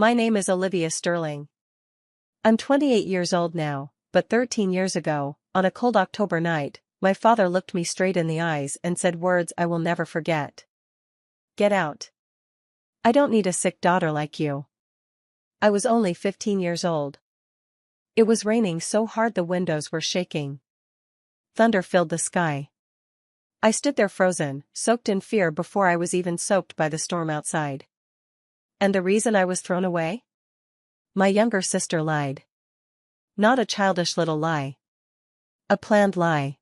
My name is Olivia Sterling. I'm 28 years old now, but 13 years ago, on a cold October night, my father looked me straight in the eyes and said words I will never forget. Get out. I don't need a sick daughter like you. I was only 15 years old. It was raining so hard the windows were shaking. Thunder filled the sky. I stood there frozen, soaked in fear before I was even soaked by the storm outside. And the reason I was thrown away? My younger sister lied. Not a childish little lie. A planned lie.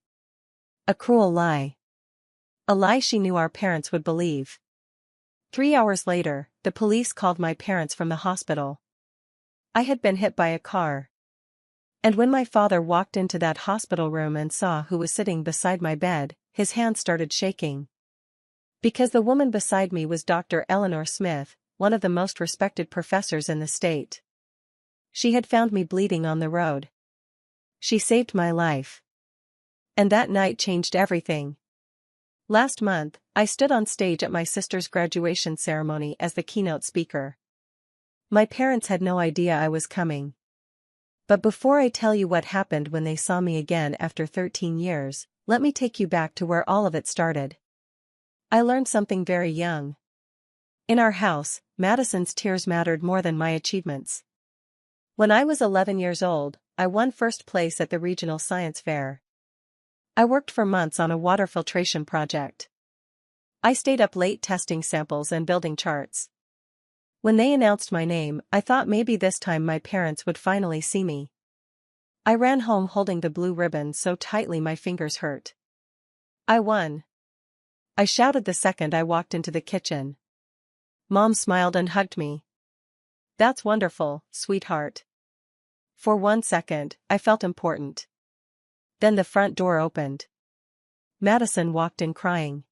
A cruel lie. A lie she knew our parents would believe. 3 hours later, the police called my parents from the hospital. I had been hit by a car. And when my father walked into that hospital room and saw who was sitting beside my bed, his hand started shaking. Because the woman beside me was Dr. Eleanor Smith, one of the most respected professors in the state. She had found me bleeding on the road. She saved my life. And that night changed everything. Last month, I stood on stage at my sister's graduation ceremony as the keynote speaker. My parents had no idea I was coming. But before I tell you what happened when they saw me again after 13 years, let me take you back to where all of it started. I learned something very young. In our house, Madison's tears mattered more than my achievements. When I was 11 years old, I won first place at the regional science fair. I worked for months on a water filtration project. I stayed up late testing samples and building charts. When they announced my name, I thought maybe this time my parents would finally see me. I ran home holding the blue ribbon so tightly my fingers hurt. I won. I shouted the second I walked into the kitchen. Mom smiled and hugged me. That's wonderful, sweetheart. For 1 second, I felt important. Then the front door opened. Madison walked in crying.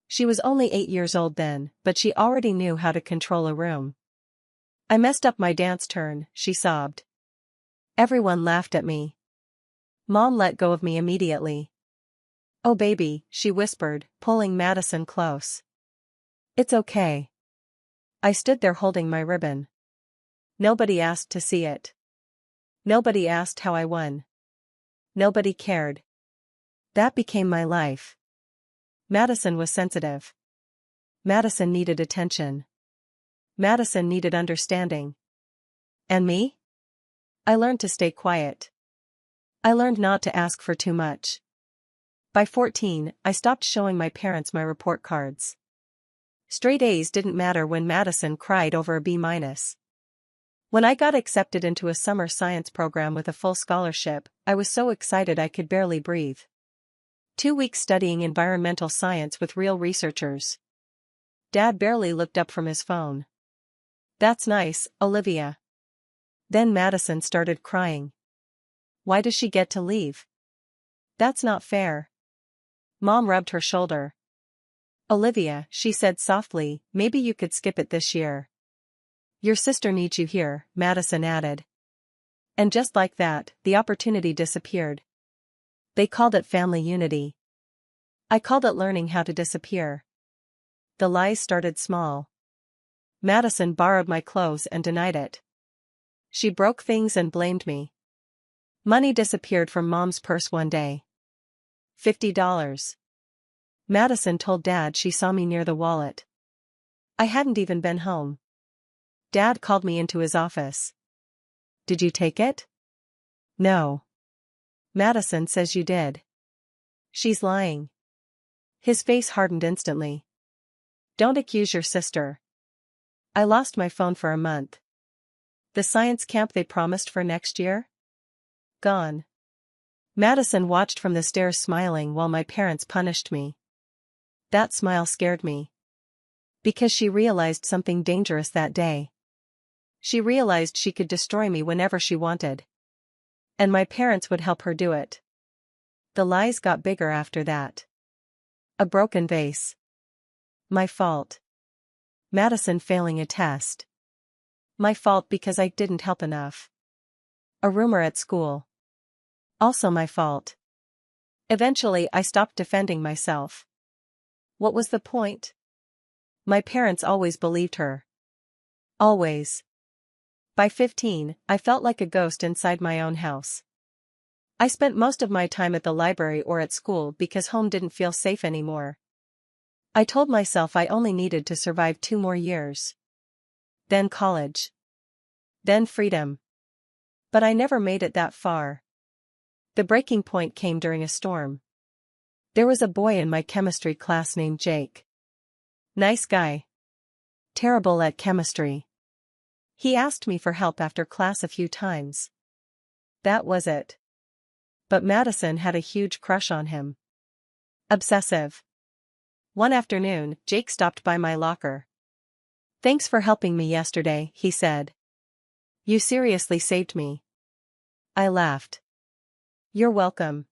She was only 8 years old then, but she already knew how to control a room. I messed up my dance turn, she sobbed. Everyone laughed at me. Mom let go of me immediately. Oh baby, she whispered, pulling Madison close. It's okay. I stood there holding my ribbon. Nobody asked to see it. Nobody asked how I won. Nobody cared. That became my life. Madison was sensitive. Madison needed attention. Madison needed understanding. And me? I learned to stay quiet. I learned not to ask for too much. By 14, I stopped showing my parents my report cards. Straight A's didn't matter when Madison cried over a B-. When I got accepted into a summer science program with a full scholarship, I was so excited I could barely breathe. 2 weeks studying environmental science with real researchers. Dad barely looked up from his phone. That's nice, Olivia. Then Madison started crying. Why does she get to leave? That's not fair. Mom rubbed her shoulder. Olivia, she said softly, maybe you could skip it this year. Your sister needs you here, Madison added. And just like that, the opportunity disappeared. They called it family unity. I called it learning how to disappear. The lies started small. Madison borrowed my clothes and denied it. She broke things and blamed me. Money disappeared from Mom's purse one day. $50. Madison told Dad she saw me near the wallet. I hadn't even been home. Dad called me into his office. Did you take it? No. Madison says you did. She's lying. His face hardened instantly. Don't accuse your sister. I lost my phone for a month. The science camp they promised for next year? Gone. Madison watched from the stairs smiling while my parents punished me. That smile scared me. Because she realized something dangerous that day. She realized she could destroy me whenever she wanted. And my parents would help her do it. The lies got bigger after that. A broken vase. My fault. Madison failing a test. My fault because I didn't help enough. A rumor at school. Also my fault. Eventually I stopped defending myself. What was the point? My parents always believed her. Always. By 15, I felt like a ghost inside my own house. I spent most of my time at the library or at school because home didn't feel safe anymore. I told myself I only needed to survive 2 more years. Then college. Then freedom. But I never made it that far. The breaking point came during a storm. There was a boy in my chemistry class named Jake. Nice guy. Terrible at chemistry. He asked me for help after class a few times. That was it. But Madison had a huge crush on him. Obsessive. One afternoon, Jake stopped by my locker. "Thanks for helping me yesterday," he said. "You seriously saved me." I laughed. "You're welcome.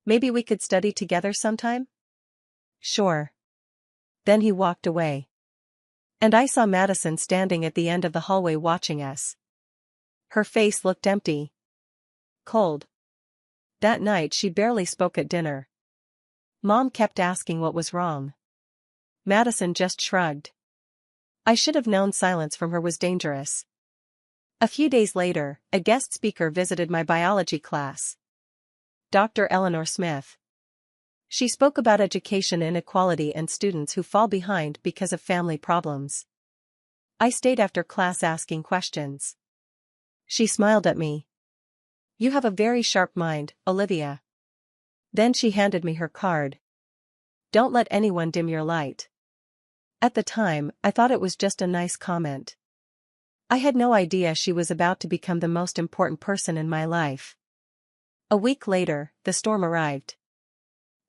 Maybe we could study together sometime?" "Sure." Then he walked away. And I saw Madison standing at the end of the hallway watching us. Her face looked empty. Cold. That night she barely spoke at dinner. Mom kept asking what was wrong. Madison just shrugged. I should have known silence from her was dangerous. A few days later, a guest speaker visited my biology class. Dr. Eleanor Smith. She spoke about education inequality and students who fall behind because of family problems. I stayed after class asking questions. She smiled at me. "You have a very sharp mind, Olivia." Then she handed me her card. "Don't let anyone dim your light." At the time, I thought it was just a nice comment. I had no idea she was about to become the most important person in my life. A week later, the storm arrived.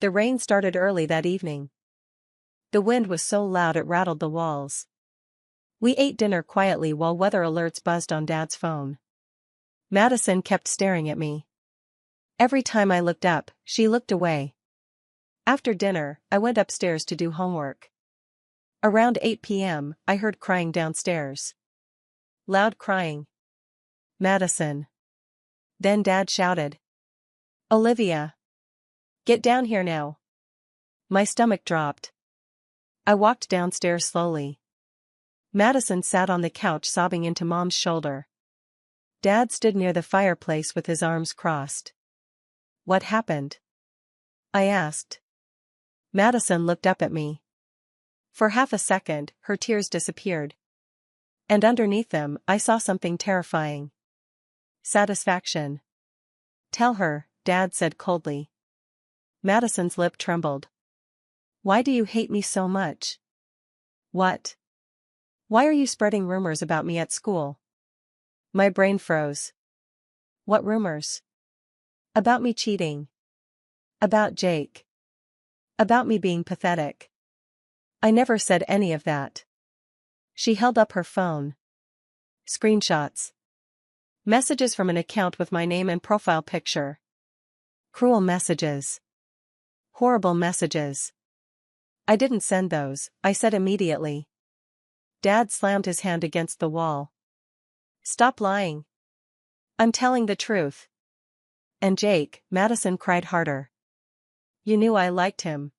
The rain started early that evening. The wind was so loud it rattled the walls. We ate dinner quietly while weather alerts buzzed on Dad's phone. Madison kept staring at me. Every time I looked up, she looked away. After dinner, I went upstairs to do homework. Around 8 p.m., I heard crying downstairs. Loud crying. Madison. Then Dad shouted, "Olivia! Get down here now." My stomach dropped. I walked downstairs slowly. Madison sat on the couch sobbing into Mom's shoulder. Dad stood near the fireplace with his arms crossed. "What happened?" I asked. Madison looked up at me. For half a second, her tears disappeared. And underneath them, I saw something terrifying. Satisfaction. "Tell her," Dad said coldly. Madison's lip trembled. "Why do you hate me so much?" "What? Why are you spreading rumors about me at school?" My brain froze. "What rumors?" "About me cheating. About Jake. About me being pathetic." "I never said any of that." She held up her phone. Screenshots. Messages from an account with my name and profile picture. Cruel messages. Horrible messages. "I didn't send those," I said immediately. Dad slammed his hand against the wall. "Stop lying. I'm telling the truth." "And Jake," Madison cried harder. "You knew I liked him.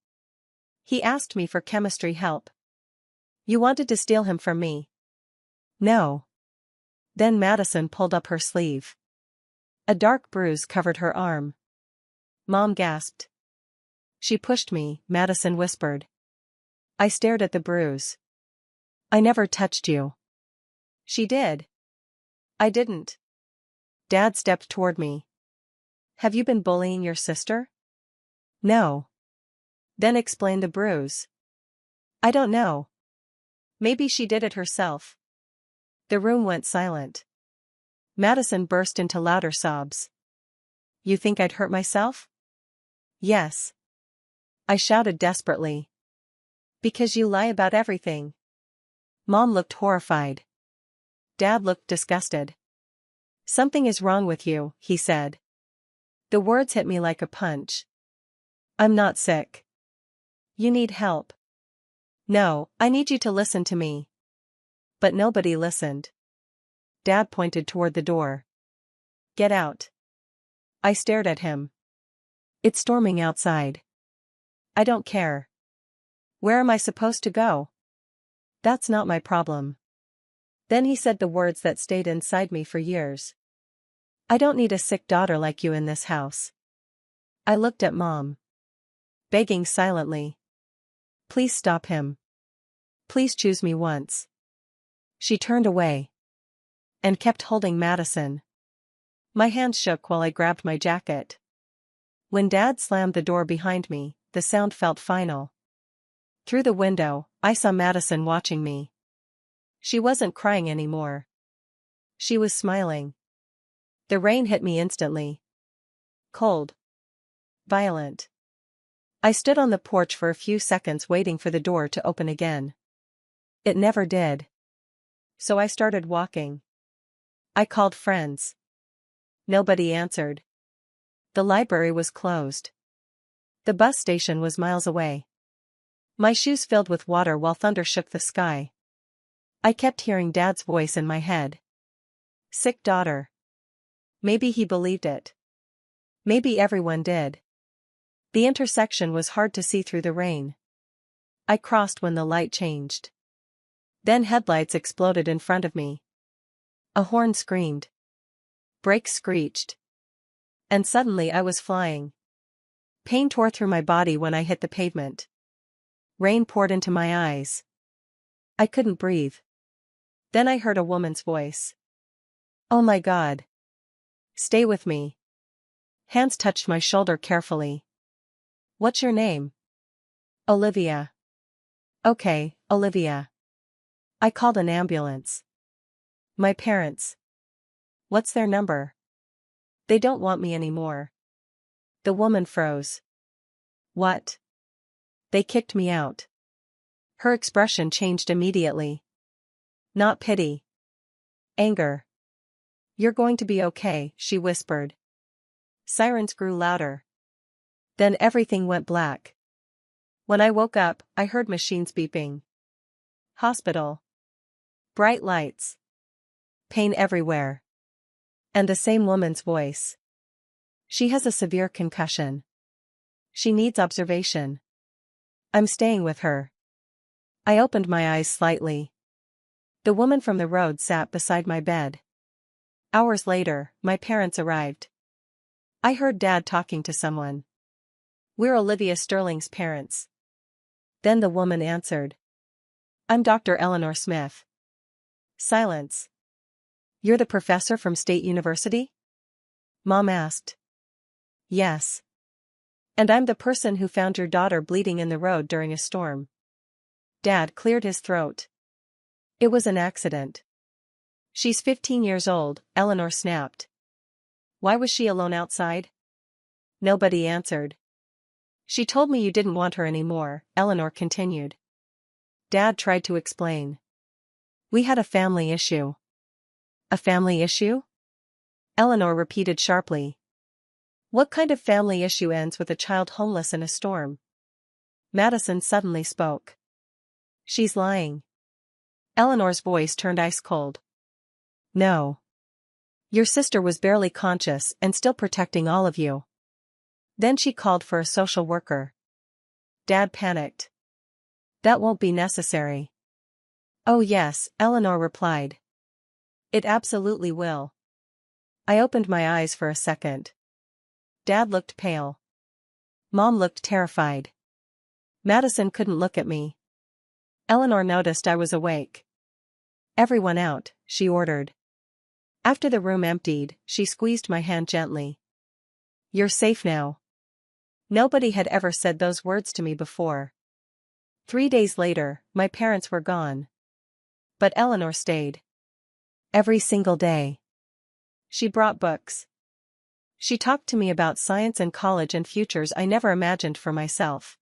He asked me for chemistry help. You wanted to steal him from me." "No." Then Madison pulled up her sleeve. A dark bruise covered her arm. Mom gasped. "She pushed me," Madison whispered. I stared at the bruise. "I never touched you." "She did." "I didn't." Dad stepped toward me. "Have you been bullying your sister?" "No." "Then explain the bruise." "I don't know. Maybe she did it herself." The room went silent. Madison burst into louder sobs. "You think I'd hurt myself?" "Yes." I shouted desperately. "Because you lie about everything." Mom looked horrified. Dad looked disgusted. "Something is wrong with you," he said. The words hit me like a punch. "I'm not sick." "You need help." "No, I need you to listen to me." But nobody listened. Dad pointed toward the door. "Get out." I stared at him. "It's storming outside." "I don't care." "Where am I supposed to go?" "That's not my problem." Then he said the words that stayed inside me for years. I don't need a sick daughter like you in this house. I looked at Mom, begging silently. Please stop him. Please choose me once. She turned away and kept holding Madison. My hands shook while I grabbed my jacket. When Dad slammed the door behind me, the sound felt final. Through the window, I saw Madison watching me. She wasn't crying anymore. She was smiling. The rain hit me instantly. Cold. Violent. I stood on the porch for a few seconds waiting for the door to open again. It never did. So I started walking. I called friends. Nobody answered. The library was closed. The bus station was miles away. My shoes filled with water while thunder shook the sky. I kept hearing Dad's voice in my head. Sick daughter. Maybe he believed it. Maybe everyone did. The intersection was hard to see through the rain. I crossed when the light changed. Then headlights exploded in front of me. A horn screamed. Brakes screeched. And suddenly I was flying. Pain tore through my body when I hit the pavement. Rain poured into my eyes. I couldn't breathe. Then I heard a woman's voice. Oh my God. Stay with me. Hands touched my shoulder carefully. What's your name? Olivia. Okay, Olivia. I called an ambulance. My parents. What's their number? They don't want me anymore. The woman froze. What? They kicked me out. Her expression changed immediately. Not pity. Anger. You're going to be okay, she whispered. Sirens grew louder. Then everything went black. When I woke up, I heard machines beeping. Hospital. Bright lights. Pain everywhere. And the same woman's voice. She has a severe concussion. She needs observation. I'm staying with her. I opened my eyes slightly. The woman from the road sat beside my bed. Hours later, my parents arrived. I heard Dad talking to someone. We're Olivia Sterling's parents. Then the woman answered. I'm Dr. Eleanor Smith. Silence. You're the professor from State University? Mom asked. Yes. And I'm the person who found your daughter bleeding in the road during a storm. Dad cleared his throat. It was an accident. She's 15 years old, Eleanor snapped. Why was she alone outside? Nobody answered. She told me you didn't want her anymore, Eleanor continued. Dad tried to explain. We had a family issue. A family issue? Eleanor repeated sharply. What kind of family issue ends with a child homeless in a storm? Madison suddenly spoke. She's lying. Eleanor's voice turned ice cold. No. Your sister was barely conscious and still protecting all of you. Then she called for a social worker. Dad panicked. That won't be necessary. Oh yes, Eleanor replied. It absolutely will. I opened my eyes for a second. Dad looked pale. Mom looked terrified. Madison couldn't look at me. Eleanor noticed I was awake. Everyone out, she ordered. After the room emptied, she squeezed my hand gently. You're safe now. Nobody had ever said those words to me before. 3 days later, my parents were gone. But Eleanor stayed. Every single day. She brought books. She talked to me about science and college and futures I never imagined for myself.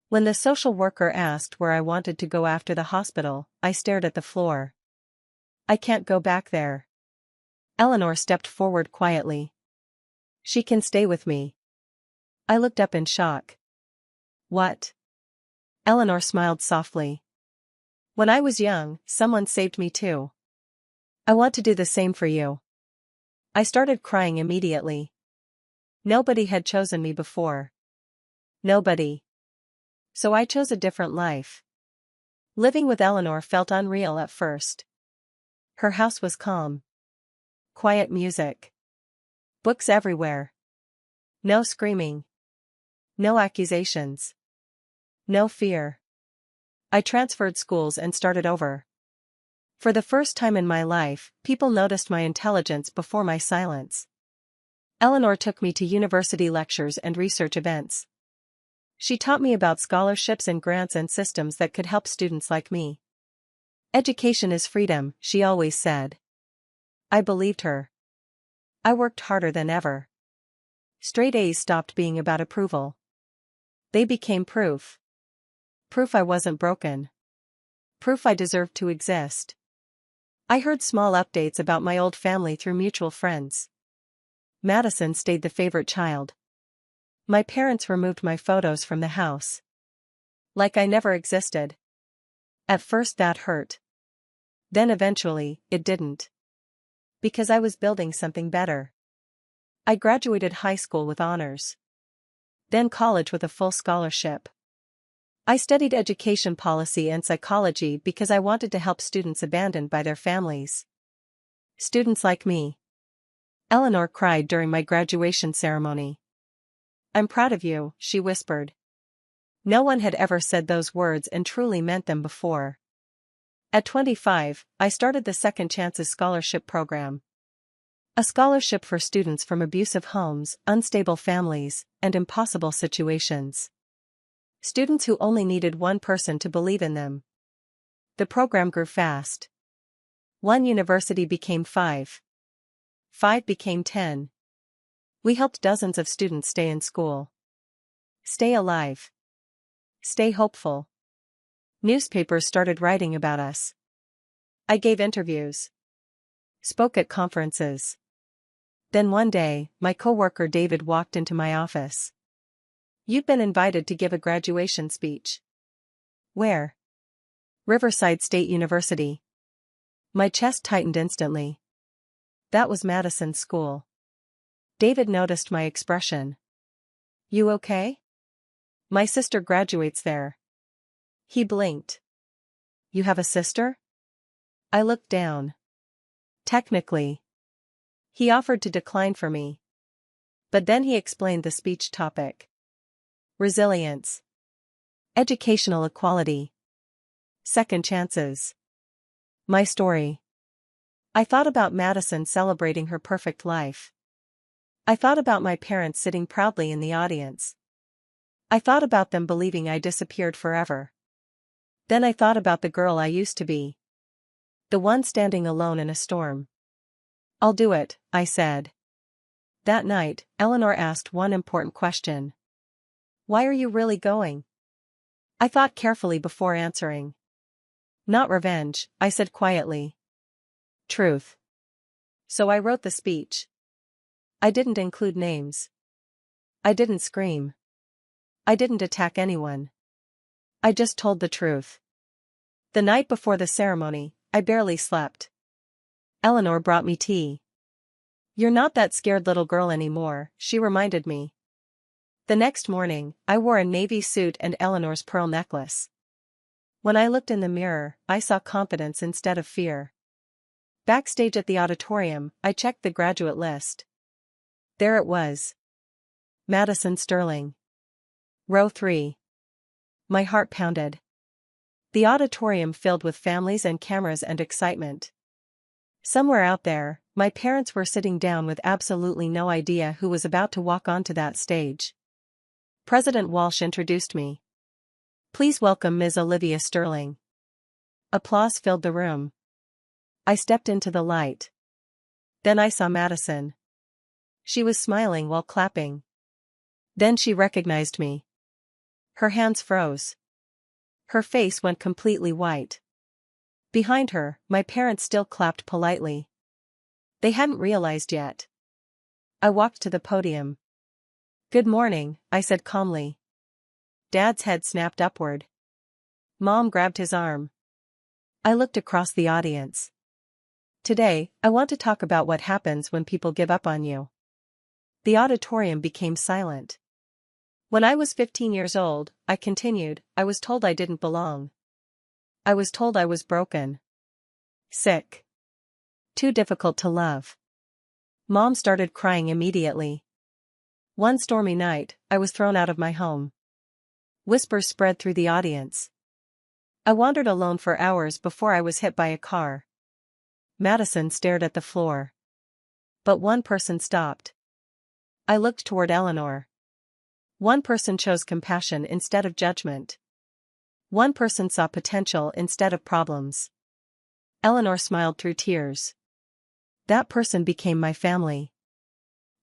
When the social worker asked where I wanted to go after the hospital, I stared at the floor. I can't go back there. Eleanor stepped forward quietly. She can stay with me. I looked up in shock. What? Eleanor smiled softly. When I was young, someone saved me too. I want to do the same for you. I started crying immediately. Nobody had chosen me before. Nobody. So I chose a different life. Living with Eleanor felt unreal at first. Her house was calm. Quiet music. Books everywhere. No screaming. No accusations. No fear. I transferred schools and started over. For the first time in my life, people noticed my intelligence before my silence. Eleanor took me to university lectures and research events. She taught me about scholarships and grants and systems that could help students like me. Education is freedom, she always said. I believed her. I worked harder than ever. Straight A's stopped being about approval. They became proof. Proof I wasn't broken. Proof I deserved to exist. I heard small updates about my old family through mutual friends. Madison stayed the favorite child. My parents removed my photos from the house. Like I never existed. At first that hurt. Then eventually, it didn't. Because I was building something better. I graduated high school with honors. Then college with a full scholarship. I studied education policy and psychology because I wanted to help students abandoned by their families. Students like me. Eleanor cried during my graduation ceremony. I'm proud of you, she whispered. No one had ever said those words and truly meant them before. At 25, I started the Second Chances Scholarship Program. A scholarship for students from abusive homes, unstable families, and impossible situations. Students who only needed one person to believe in them. The program grew fast. One university became 5. 5 became 10. We helped dozens of students stay in school. Stay alive. Stay hopeful. Newspapers started writing about us. I gave interviews. Spoke at conferences. Then one day, my coworker David walked into my office. You've been invited to give a graduation speech. Where? Riverside State University. My chest tightened instantly. That was Madison's school. David noticed my expression. You okay? My sister graduates there. He blinked. You have a sister? I looked down. Technically. He offered to decline for me. But then he explained the speech topic. Resilience. Educational equality. Second chances. My story. I thought about Madison celebrating her perfect life. I thought about my parents sitting proudly in the audience. I thought about them believing I disappeared forever. Then I thought about the girl I used to be. The one standing alone in a storm. I'll do it, I said. That night, Eleanor asked one important question. Why are you really going? I thought carefully before answering. Not revenge, I said quietly. Truth. So I wrote the speech. I didn't include names. I didn't scream. I didn't attack anyone. I just told the truth. The night before the ceremony, I barely slept. Eleanor brought me tea. You're not that scared little girl anymore, she reminded me. The next morning, I wore a navy suit and Eleanor's pearl necklace. When I looked in the mirror, I saw confidence instead of fear. Backstage at the auditorium, I checked the graduate list. There it was. Madison Sterling. Row 3. My heart pounded. The auditorium filled with families and cameras and excitement. Somewhere out there, my parents were sitting down with absolutely no idea who was about to walk onto that stage. President Walsh introduced me. Please welcome Ms. Olivia Sterling. Applause filled the room. I stepped into the light. Then I saw Madison. She was smiling while clapping. Then she recognized me. Her hands froze. Her face went completely white. Behind her, my parents still clapped politely. They hadn't realized yet. I walked to the podium. Good morning, I said calmly. Dad's head snapped upward. Mom grabbed his arm. I looked across the audience. Today, I want to talk about what happens when people give up on you. The auditorium became silent. When I was 15 years old, I continued, I was told I didn't belong. I was told I was broken. Sick. Too difficult to love. Mom started crying immediately. One stormy night, I was thrown out of my home. Whispers spread through the audience. I wandered alone for hours before I was hit by a car. Madison stared at the floor. But one person stopped. I looked toward Eleanor. One person chose compassion instead of judgment. One person saw potential instead of problems. Eleanor smiled through tears. That person became my family.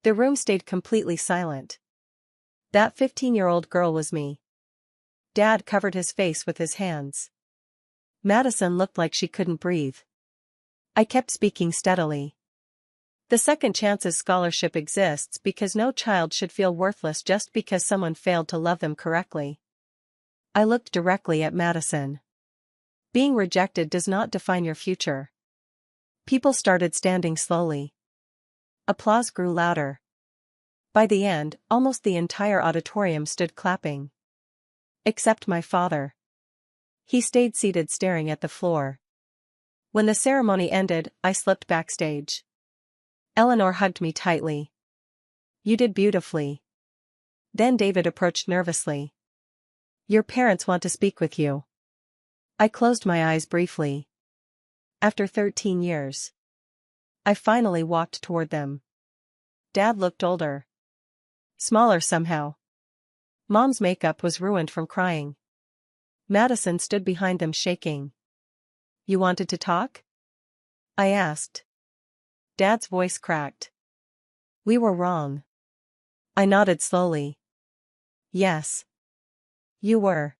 The room stayed completely silent. That 15-year-old girl was me. Dad covered his face with his hands. Madison looked like she couldn't breathe. I kept speaking steadily. The Second Chances Scholarship exists because no child should feel worthless just because someone failed to love them correctly. I looked directly at Madison. Being rejected does not define your future. People started standing slowly. Applause grew louder. By the end, almost the entire auditorium stood clapping. Except my father. He stayed seated staring at the floor. When the ceremony ended, I slipped backstage. Eleanor hugged me tightly. You did beautifully. Then David approached nervously. Your parents want to speak with you. I closed my eyes briefly. After 13 years. I finally walked toward them. Dad looked older. Smaller somehow. Mom's makeup was ruined from crying. Madison stood behind them shaking. You wanted to talk? I asked. Dad's voice cracked. We were wrong. I nodded slowly. Yes. You were.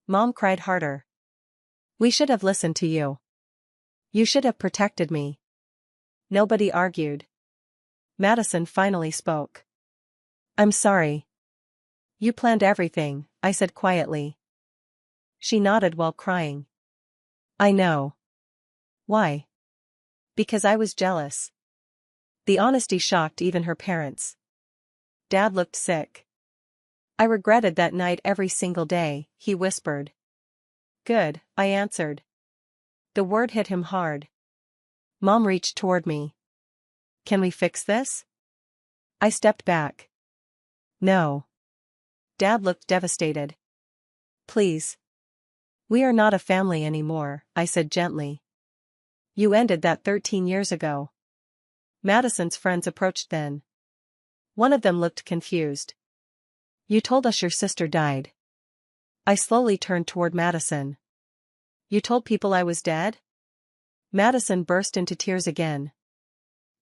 Mom cried harder. We should have listened to you. You should have protected me. Nobody argued. Madison finally spoke. I'm sorry. You planned everything, I said quietly. She nodded while crying. I know. Why? Because I was jealous. The honesty shocked even her parents. Dad looked sick. I regretted that night every single day, he whispered. Good, I answered. The word hit him hard. Mom reached toward me. Can we fix this? I stepped back. No. Dad looked devastated. Please. We are not a family anymore, I said gently. You ended that 13 years ago. Madison's friends approached then. One of them looked confused. You told us your sister died. I slowly turned toward Madison. You told people I was dead? Madison burst into tears again.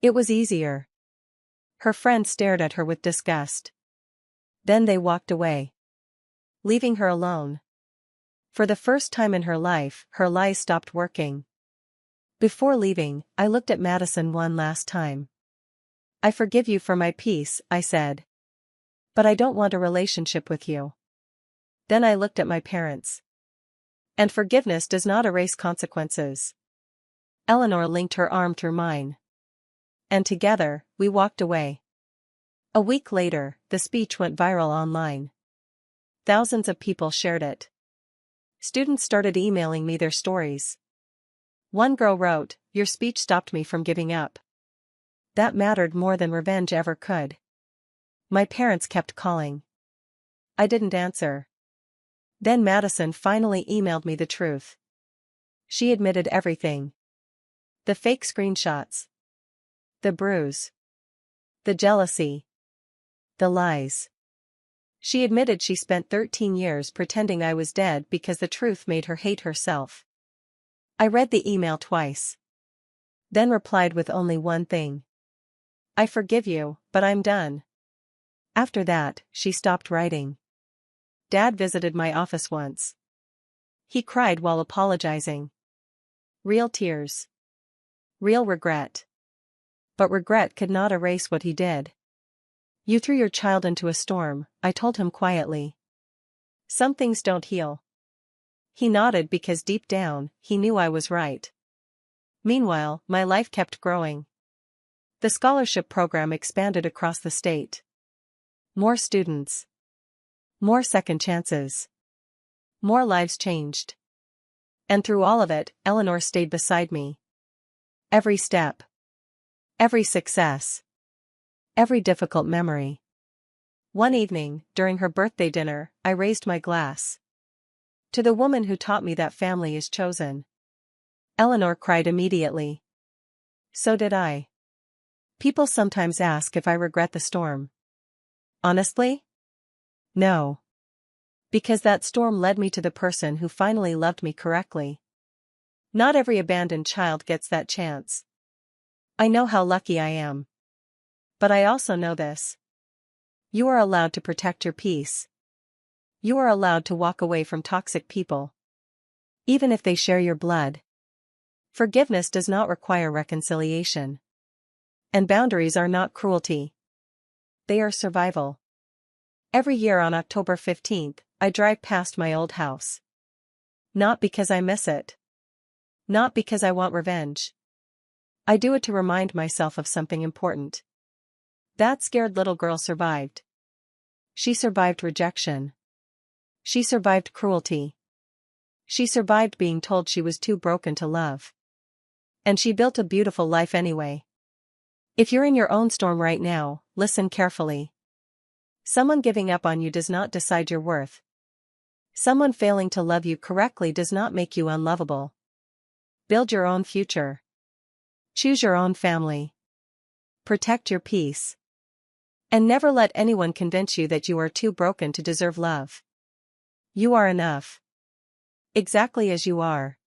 It was easier. Her friend stared at her with disgust. Then they walked away, leaving her alone. For the first time in her life, her lies stopped working. Before leaving, I looked at Madison one last time. I forgive you for my peace, I said. But I don't want a relationship with you. Then I looked at my parents. And forgiveness does not erase consequences. Eleanor linked her arm through mine. And together, we walked away. A week later, the speech went viral online. Thousands of people shared it. Students started emailing me their stories. One girl wrote, "Your speech stopped me from giving up. That mattered more than revenge ever could." My parents kept calling. I didn't answer. Then Madison finally emailed me the truth. She admitted everything. The fake screenshots. The bruise. The jealousy. The lies. She admitted she spent 13 years pretending I was dead because the truth made her hate herself. I read the email twice. Then replied with only one thing. I forgive you, but I'm done. After that, she stopped writing. Dad visited my office once. He cried while apologizing. Real tears. Real regret. But regret could not erase what he did. You threw your child into a storm, I told him quietly. Some things don't heal. He nodded because deep down, he knew I was right. Meanwhile, my life kept growing. The scholarship program expanded across the state. More students. More second chances. More lives changed. And through all of it, Eleanor stayed beside me. Every step. Every success. Every difficult memory. One evening, during her birthday dinner, I raised my glass to the woman who taught me that family is chosen. Eleanor cried immediately. So did I. People sometimes ask if I regret the storm. Honestly? No. Because that storm led me to the person who finally loved me correctly. Not every abandoned child gets that chance. I know how lucky I am. But I also know this. You are allowed to protect your peace. You are allowed to walk away from toxic people. Even if they share your blood. Forgiveness does not require reconciliation. And boundaries are not cruelty. They are survival. Every year on October 15th, I drive past my old house. Not because I miss it. Not because I want revenge. I do it to remind myself of something important. That scared little girl survived. She survived rejection. She survived cruelty. She survived being told she was too broken to love. And she built a beautiful life anyway. If you're in your own storm right now, listen carefully. Someone giving up on you does not decide your worth. Someone failing to love you correctly does not make you unlovable. Build your own future. Choose your own family. Protect your peace. And never let anyone convince you that you are too broken to deserve love. You are enough. Exactly as you are.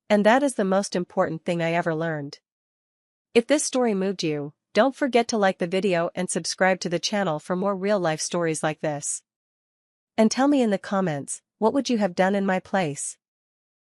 And that is the most important thing I ever learned. If this story moved you, don't forget to like the video and subscribe to the channel for more real-life stories like this. And tell me in the comments, what would you have done in my place?